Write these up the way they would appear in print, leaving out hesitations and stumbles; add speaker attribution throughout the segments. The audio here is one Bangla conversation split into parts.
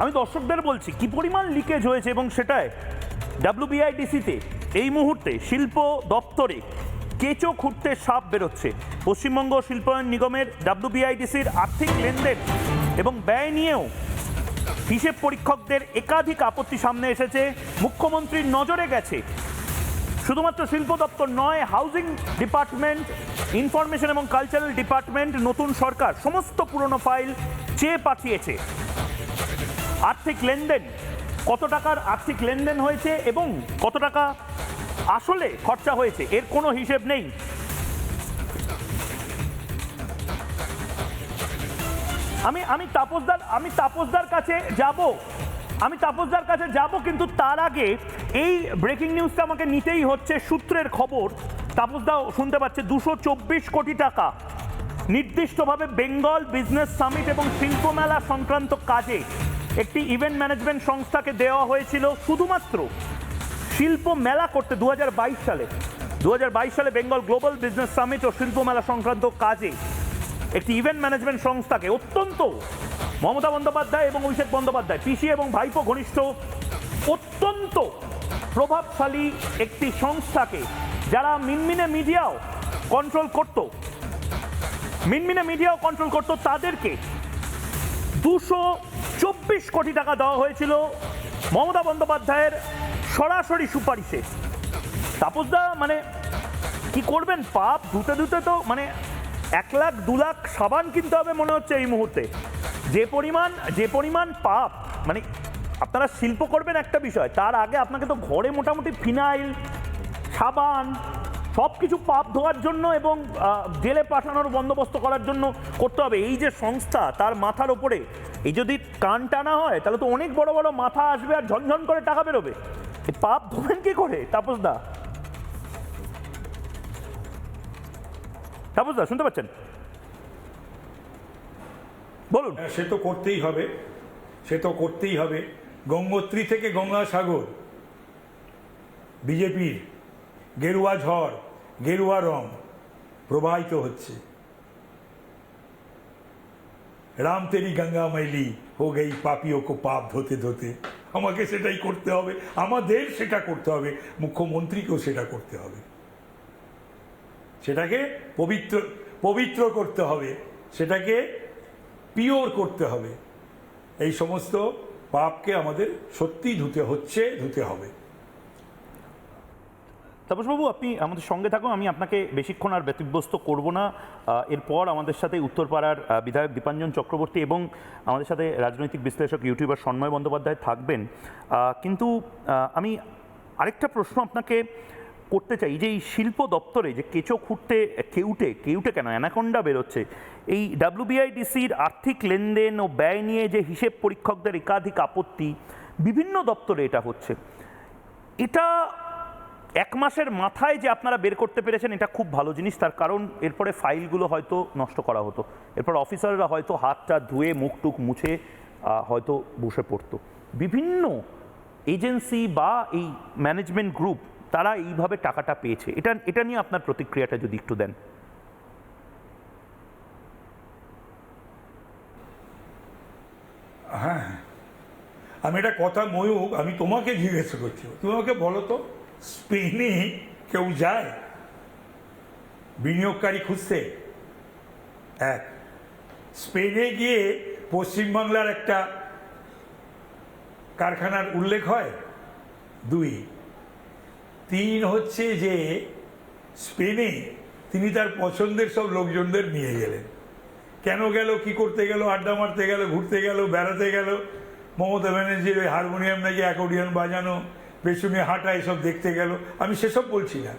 Speaker 1: আমি দর্শকদের বলছি কি পরিমাণ লিকেজ হয়েছে, এবং সেটাই ডাব্লিউবিআইডিসিতে এই মুহূর্তে শিল্প দপ্তরে কেঁচো খুঁড়তে সাপ বেরোচ্ছে। পশ্চিমবঙ্গ শিল্পায়ন নিগমের ডাব্লিউবিআইডিসির আর্থিক লেনদেন এবং ব্যয় নিয়েও হিসেব পরীক্ষকদের একাধিক আপত্তি সামনে এসেছে। মুখ্যমন্ত্রীর নজরে গেছে। শুধুমাত্র শিল্প দপ্তর নয়, হাউজিং ডিপার্টমেন্ট, ইনফরমেশন এবং কালচারাল ডিপার্টমেন্ট, নতুন সরকার সমস্ত পুরনো ফাইল চেয়ে পাঠিয়েছে। আর্থিক লেনদেন, কত টাকার আর্থিক লেনদেন হয়েছে এবং কত টাকা আসলে খরচা হয়েছে এর কোনো হিসেব নেই। আমি তাপসদার কাছে যাব, কিন্তু তার আগে এই ব্রেকিং নিউজটা আমাকে নিতেই হচ্ছে। সূত্রের খবর, তাপসদাও শুনতে পাচ্ছে, 224 কোটি টাকা নির্দিষ্টভাবে বেঙ্গল বিজনেস সামিট এবং শিল্প মেলা সংক্রান্ত কাজে একটি ইভেন্ট ম্যানেজমেন্ট সংস্থাকে দেওয়া হয়েছিল শুধুমাত্র শিল্প মেলা করতে। 2022 সালে বেঙ্গল গ্লোবাল বিজনেস সামিট ও শিল্প মেলা সংক্রান্ত কাজে একটি ইভেন্ট ম্যানেজমেন্ট সংস্থাকে, অত্যন্ত মমতা বন্দ্যোপাধ্যায় এবং অভিষেক বন্দ্যোপাধ্যায় পিসি এবং ভাইপো ঘনিষ্ঠ, অত্যন্ত প্রভাবশালী একটি সংস্থাকে, যারা মিনমিনে মিডিয়াও কন্ট্রোল করত, তাদেরকে 224 কোটি টাকা দেওয়া হয়েছিল মমতা বন্দ্যোপাধ্যায়ের সরাসরি সুপারিশে। তাপসদা, মানে কি করবেন? পাপ ধুতে তো মানে 1 লাখ 2 লাখ সাবান কিনতে হবে মনে হচ্ছে এই মুহূর্তে। যে পরিমাণ পাপ, মানে আপনারা শিল্প করবেন একটা বিষয়, তার আগে আপনাকে তো ঘরে মোটামুটি ফিনাইল, সাবান সব কিছু পাপ ধোয়ার জন্য এবং জেলে পাঠানোর বন্দোবস্ত করার জন্য করতে হবে। এই যে সংস্থা, তার মাথার ওপরে এই যদি কান টানা হয়, তাহলে তো অনেক বড় বড় মাথা আসবে আর ঝনঝন করে টাকা বেরোবে। এই পাপ ধোবেন কি করে? তাপসদা শুনতে পাচ্ছেন? বলুন।
Speaker 2: সে তো করতেই হবে। গঙ্গোত্রী থেকে গঙ্গাসাগর বিজেপির গেরুয়া ঝড়, গেরুয়া রং প্রবাহিত হচ্ছে। রাম তেরি গঙ্গা मैली हो गई पापियों को पाप धोते धोते। আমাকে সেটাই করতে হবে, আমাদের সেটা করতে হবে, মুখ্যমন্ত্রীকেও সেটা করতে হবে। সেটাকে পবিত্র করতে হবে, সেটাকে পিওর করতে হবে। এই সমস্ত পাপকে আমাদের সত্যি ধুতে হবে।
Speaker 1: তাপসবাবু, আপনি আমাদের সঙ্গে থাকুন, আমি আপনাকে বেশিক্ষণ আর ব্যতিব্যস্ত করব না। এরপর আমাদের সাথে উত্তরপাড়ার বিধায়ক দীপাঞ্জন চক্রবর্তী এবং আমাদের সাথে রাজনৈতিক বিশ্লেষক ইউটিউবার সন্ময় বন্দ্যোপাধ্যায় থাকবেন। কিন্তু আমি আরেকটা প্রশ্ন আপনাকে করতে চাই, যে এই শিল্প দপ্তরে যে কেঁচো খুঁড়তে কেউটে কেন অ্যানাকোন্ডা বেরোচ্ছে, এই ডাব্লিউবিআইডিসির আর্থিক লেনদেন ও ব্যয় নিয়ে যে হিসেব পরীক্ষকদের একাধিক আপত্তি, বিভিন্ন দপ্তরে এটা হচ্ছে, এটা 1 মাসের মাথায় যে আপনারা বের করতে পেরেছেন, এটা খুব ভালো জিনিস। তার কারণ এরপরে ফাইলগুলো হয়তো নষ্ট করা হতো, এরপর অফিসাররা হয়তো হাতটা ধুয়ে মুখটুক মুছে হয়তো বসে পড়তো। বিভিন্ন এজেন্সি বা এই ম্যানেজমেন্ট গ্রুপ, তারা এইভাবে টাকাটা পেয়েছে। এটা নিয়ে আপনার প্রতিক্রিয়াটা যদি একটু দেন।
Speaker 2: হ্যাঁ, আমি একটা কথা ময়ূক, আমি তোমাকে জিজ্ঞাসা করছি, তুমি আমাকে বলো তো, স্পেনে কেউ যায় বিনিয়োগকারী খুঁজতে? স্পেনে গিয়ে পশ্চিমবাংলার একটা কারখানার উল্লেখ হয়? 2, 3 হচ্ছে যে স্পেনে তিনি তার পছন্দের সব লোকজনদের নিয়ে গেলেন। কেন গেল, কি করতে গেল? আড্ডা মারতে গেল, ঘুরতে গেল, বেড়াতে গেল। মমতা ব্যানার্জির ওই হারমোনিয়াম নাকি অ্যাকর্ডিয়ন বাজানো, পেছনে হাঁটা, এসব দেখতে গেল। আমি সেসব বলছি না,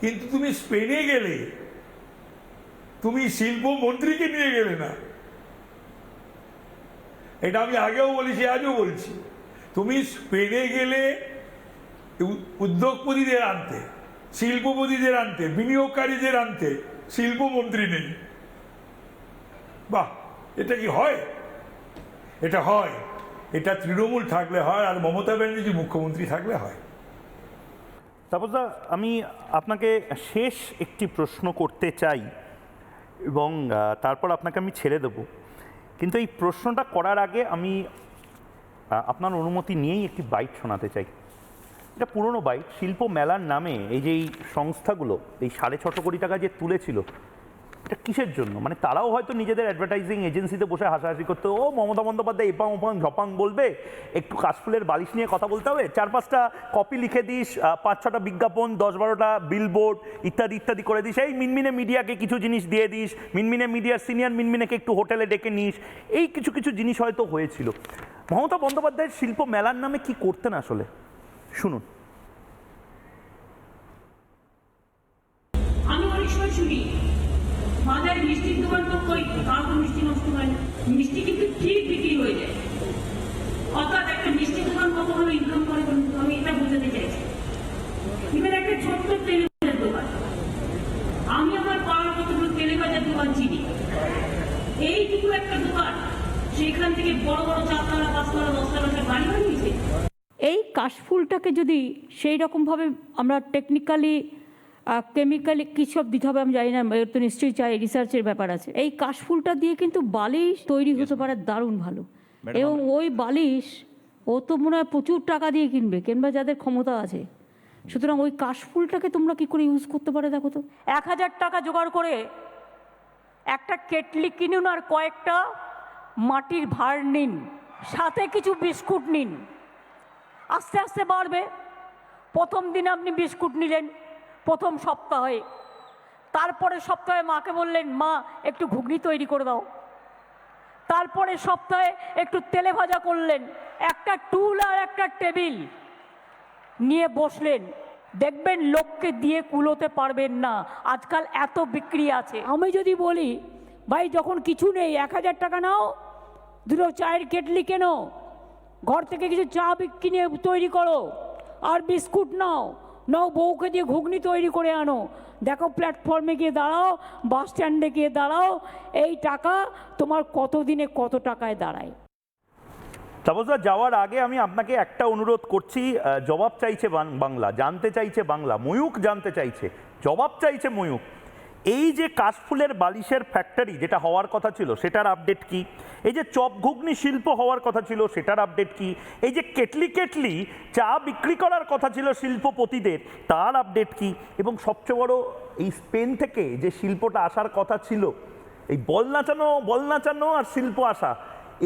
Speaker 2: কিন্তু তুমি স্পেনে গেলে, তুমি শিল্পমন্ত্রীকে নিয়ে গেলে না। এটা আমি আগেও বলেছি, আজও বলছি। তুমি স্পেনে গেলে উদ্যোগপতিদের আনতে, শিল্পপতিদের আনতে, বিনিয়োগকারীদের আনতে, শিল্পমন্ত্রী নেই। বাহ, এটা কি হয়? এটা হয়। এটা তৃণমূল থাকলে হয়, আর মমতা ব্যানার্জি মুখ্যমন্ত্রী থাকলে হয়।
Speaker 1: তাপসদা, আমি আপনাকে শেষ একটি প্রশ্ন করতে চাই এবং তারপর আপনাকে আমি ছেড়ে দেব। কিন্তু এই প্রশ্নটা করার আগে আমি আপনার অনুমতি নিয়েই একটি বাইট শোনাতে চাই। এটা পুরনো বাইট। শিল্প মেলার নামে এই যে এই সংস্থাগুলো এই 6.5 কোটি টাকা যে তুলেছিল, এটা কিসের জন্য? মানে তারাও হয়তো নিজেদের অ্যাডভার্টাইজিং এজেন্সিতে বসে হাসাহাসি করতে, ও মমতা বন্দ্যোপাধ্যায় এপাং ওপাং ঝপাং বলবে, একটু কাশফুলের বালিশ নিয়ে কথা বলতে হবে, 4-5টা কপি লিখে দিস, 5-6টা বিজ্ঞাপন, 10-12টা বিলবোর্ড ইত্যাদি ইত্যাদি করে দিস, এই মিনমিনে মিডিয়াকে কিছু জিনিস দিয়ে দিস, মিনমিনে মিডিয়ার সিনিয়র মিনমিনেকে একটু হোটেলে ডেকে নিস, এই কিছু কিছু জিনিস হয়তো হয়েছিল। মমতা বন্দ্যোপাধ্যায়ের শিল্প মেলার নামে কি করতেন আসলে, শুনুন।
Speaker 3: আমি অনেক সময় শুনি বাজারে মিষ্টির দোকান তো কই কারো মিষ্টি নষ্ট হয় না, মিষ্টি কিন্তু ঠিক বিক্রি হয়ে যায়। অর্থাৎ একটা মিষ্টির দোকান কত ভালো ইনকাম করে আমি এটা বোঝাতে চাইছি। এবার একটা ছোট্ট তেলেভাজার দোকান, আমি আমার পাড়ার কতগুলো তেলেভাজার দোকান চিনি, এইটুকু একটা দোকান সেখান থেকে বড় বড় 4তলা 5তলা 10তলা বাড়ি বানিয়েছে।
Speaker 4: এই কাশফুলটাকে যদি সেই রকমভাবে আমরা টেকনিক্যালি কেমিক্যালি কী সব দিতে হবে আমি জানি না, এর তো নিশ্চয়ই চাই রিসার্চের ব্যাপার আছে। এই কাশফুলটা দিয়ে কিন্তু বালিশ তৈরি হতে পারে দারুণ ভালো, এবং ওই বালিশ ও তো মনে হয় প্রচুর টাকা দিয়ে কিনবে যাদের ক্ষমতা আছে। সুতরাং ওই কাশফুলটাকে তোমরা কি করে ইউজ করতে পারে দেখো তো। 1000 টাকা জোগাড় করে একটা কেটলি কিনুন আর কয়েকটা মাটির ভাঁড় নিন, সাথে কিছু বিস্কুট নিন, আস্তে আস্তে বাড়বে। প্রথম দিন আপনি বিস্কুট নিলেন প্রথম সপ্তাহে, তারপরে সপ্তাহে মাকে বললেন মা একটু ঘুগনি তৈরি করে দাও, তারপরে সপ্তাহে একটু তেলে ভাজা করলেন, একটা টুল আর একটা টেবিল নিয়ে বসলেন, দেখবেন লোককে দিয়ে কুলোতে পারবেন না। আজকাল এত বিক্রি আছে। আমি যদি বলি ভাই যখন কিছু নেই 1000 টাকা নাও, দুটো চায়ের কেটলি কেনো, ঘর থেকে কিছু চা কিনে তৈরি করো, আর বিস্কুট নাও, বউকে দিয়ে ঘুগনি তৈরি করে আনো, দেখো প্ল্যাটফর্মে গিয়ে দাঁড়াও, বাস স্ট্যান্ডে গিয়ে দাঁড়াও, এই টাকা তোমার কত দিনে কত টাকায় দাঁড়ায়।
Speaker 1: তাপসদা, যাওয়ার আগে আমি আপনাকে একটা অনুরোধ করছি, জবাব চাইছে বাংলা, জানতে চাইছে বাংলা, ময়ূক জানতে চাইছে, জবাব চাইছে ময়ূক। এই যে কাশফুলের বালিশের ফ্যাক্টরি যেটা হওয়ার কথা ছিল সেটার আপডেট কি? এই যে চপ ঘুগনি শিল্প হওয়ার কথা ছিল সেটার আপডেট কি? এই যে কেটলি চা বিক্রি করার কথা ছিল শিল্পপতিদের, তার আপডেট কি? এবং সবচেয়ে বড়, এই স্পেন থেকে যে শিল্পটা আসার কথা ছিল, এই বল নাচানো আর শিল্প আসা,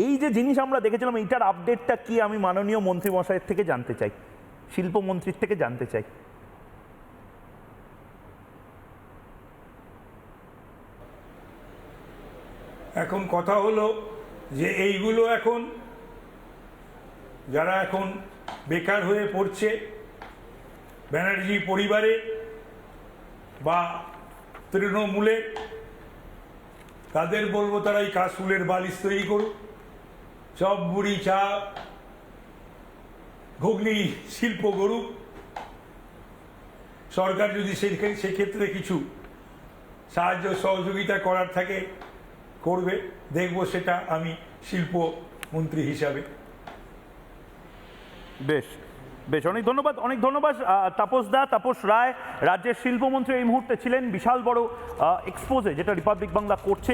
Speaker 1: এই যে জিনিস আমরা দেখেছিলাম, এইটার আপডেটটা কি আমি মাননীয় মন্ত্রী মশাইয়ের থেকে জানতে চাই, শিল্পমন্ত্রীর থেকে জানতে চাই।
Speaker 2: এখন কথা হলো যে এইগুলো এখন যারা এখন বেকার হয়ে পড়ছে, ব্যানার্জি পরিবারে বা তৃণমূলে, তাদের বলবো তারা এই কাশফুলের বালিশ তৈরি করুক, চপ মুড়ি চা ঘুগনি শিল্প করুক। সরকার যদি সেক্ষেত্রে কিছু সাহায্য সহযোগিতা করার থাকে করবে, দেখব সেটা আমি শিল্পমন্ত্রী হিসাবে।
Speaker 1: বেশ বেশ, অনেক ধন্যবাদ তাপস রায়, রাজ্যের শিল্পমন্ত্রী এই মুহূর্তে ছিলেন বিশাল বড় এক্সপোজে যেটা রিপাবলিক বাংলা করছে।